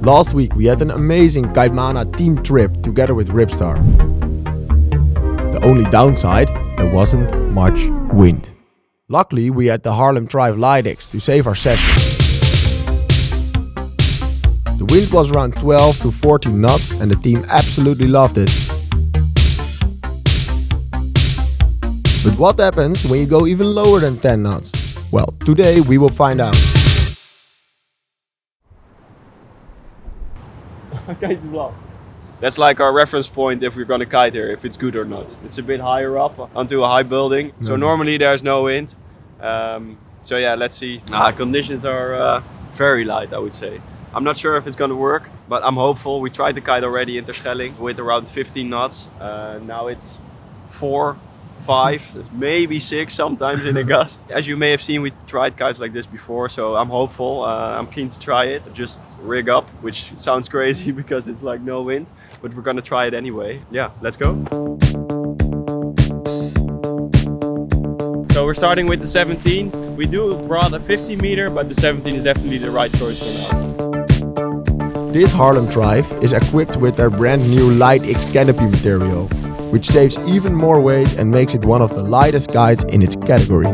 Last week we had an amazing Kitemana team trip together with Ripstar. The only downside, there wasn't much wind. Luckily we had the Harlem THRIVE LiteX to save our session. The wind was around 12 to 14 knots and the team absolutely loved it. But what happens when you go even lower than 10 knots? Well, today we will find out. That's like our reference point if we're gonna kite here, if it's good or not. It's a bit higher up onto a high building, so normally there's no wind. So yeah, let's see. Conditions are very light, I would say. I'm not sure if it's gonna work, but I'm hopeful. We tried the kite already in Terschelling with around 15 knots. Now it's 4, 5, maybe 6 sometimes in a gust. As you may have seen, we tried kites like this before, so I'm hopeful. I'm keen to try it. Just rig up, which sounds crazy because it's like no wind, but we're gonna try it anyway. Yeah, let's go. So we're starting with the 17. We brought a 50 meter, but the 17 is definitely the right choice for now. This Harlem THRIVE is equipped with their brand new LiteX canopy material, which saves even more weight and makes it one of the lightest kites in its category.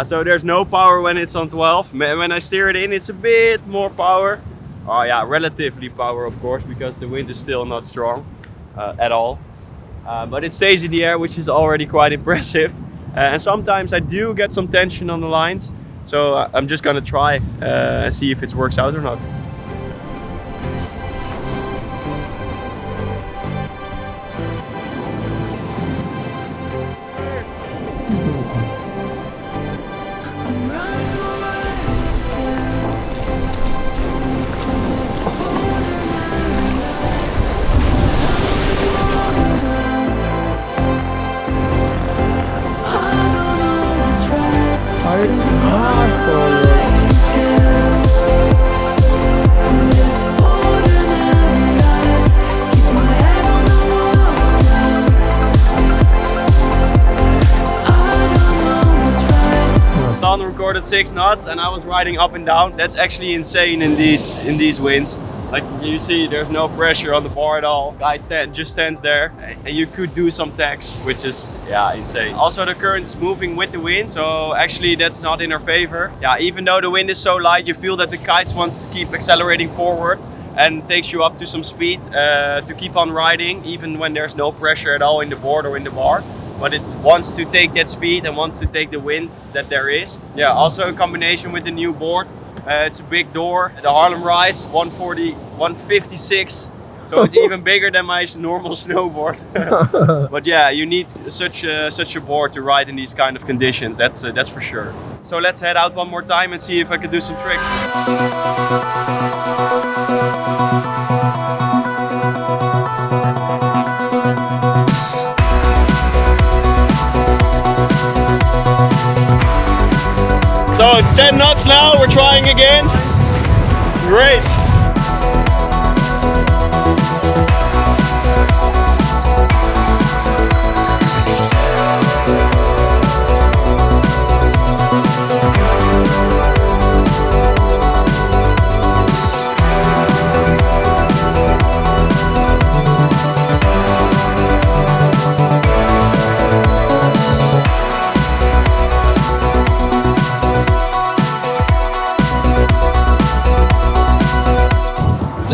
So there's no power when it's on 12. When I steer it in, it's a bit more power. Oh yeah, relatively power of course, because the wind is still not strong at all. But it stays in the air, which is already quite impressive. And sometimes I do get some tension on the lines. So I'm just gonna try and see if it works out or not. Recorded 6 knots and I was riding up and down. That's actually insane in these winds. Like you see, there's no pressure on the bar at all. Kite just stands there and you could do some tacks, which is insane. Also the current is moving with the wind, so actually that's not in our favor. Yeah, even though the wind is so light, you feel that the kite wants to keep accelerating forward and takes you up to some speed to keep on riding, even when there's no pressure at all in the board or in the bar. But it wants to take that speed and wants to take the wind that there is. Yeah, also in combination with the new board. It's a big door, the Harlem Rise, 156. So it's even bigger than my normal snowboard. But yeah, you need such a board to ride in these kind of conditions, that's for sure. So let's head out one more time and see if I can do some tricks. So 10 knots now, we're trying again. Great.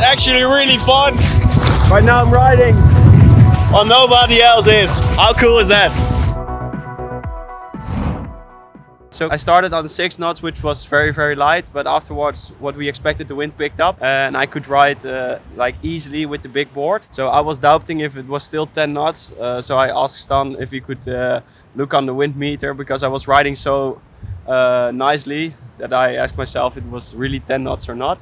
Actually really fun. Right now I'm riding while nobody else is. How cool is that? So I started on the 6 knots, which was very, very light, but afterwards what we expected, the wind picked up and I could ride like easily with the big board. So I was doubting if it was still 10 knots. So I asked Stan if he could look on the wind meter, because I was riding so nicely that I asked myself if it was really 10 knots or not.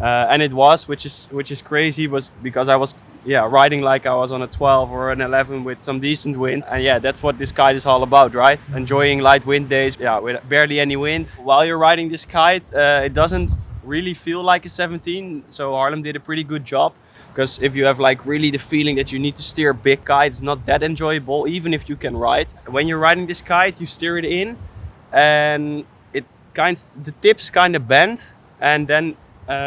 And it was, which is crazy, was because I was riding like I was on a 12 or an 11 with some decent wind. And yeah, that's what this kite is all about, right? Enjoying light wind days, with barely any wind. While you're riding this kite, it doesn't really feel like a 17. So Harlem did a pretty good job. because if you have like really the feeling that you need to steer a big kite, it's not that enjoyable, even if you can ride. When you're riding this kite, you steer it in, and the tips kind of bend, and then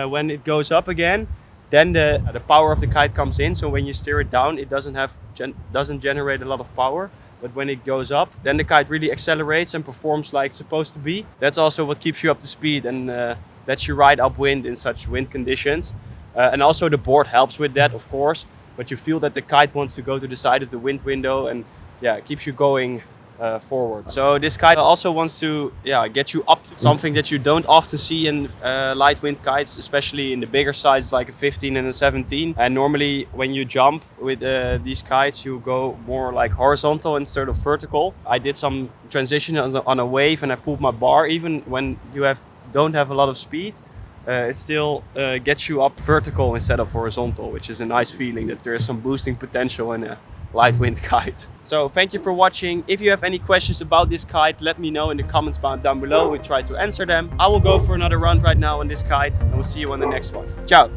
when it goes up again, then the power of the kite comes in. So when you steer it down, it doesn't generate a lot of power. But when it goes up, then the kite really accelerates and performs like it's supposed to be. That's also what keeps you up to speed and lets you ride upwind in such wind conditions. And also the board helps with that, of course. But you feel that the kite wants to go to the side of the wind window, and yeah, it keeps you going forward. So this kite also wants to get you up to something that you don't often see in light wind kites, especially in the bigger sizes like a 15 and a 17. And normally when you jump with these kites, you go more like horizontal instead of vertical. I did some transition on a wave, and I pulled my bar. Even when you don't have a lot of speed, it still gets you up vertical instead of horizontal, which is a nice feeling that there is some boosting potential in a light wind kite. So thank you for watching. If you have any questions about this kite, let me know in the comments down below. We try to answer them. I will go for another run right now on this kite, and we'll see you on the next one. Ciao.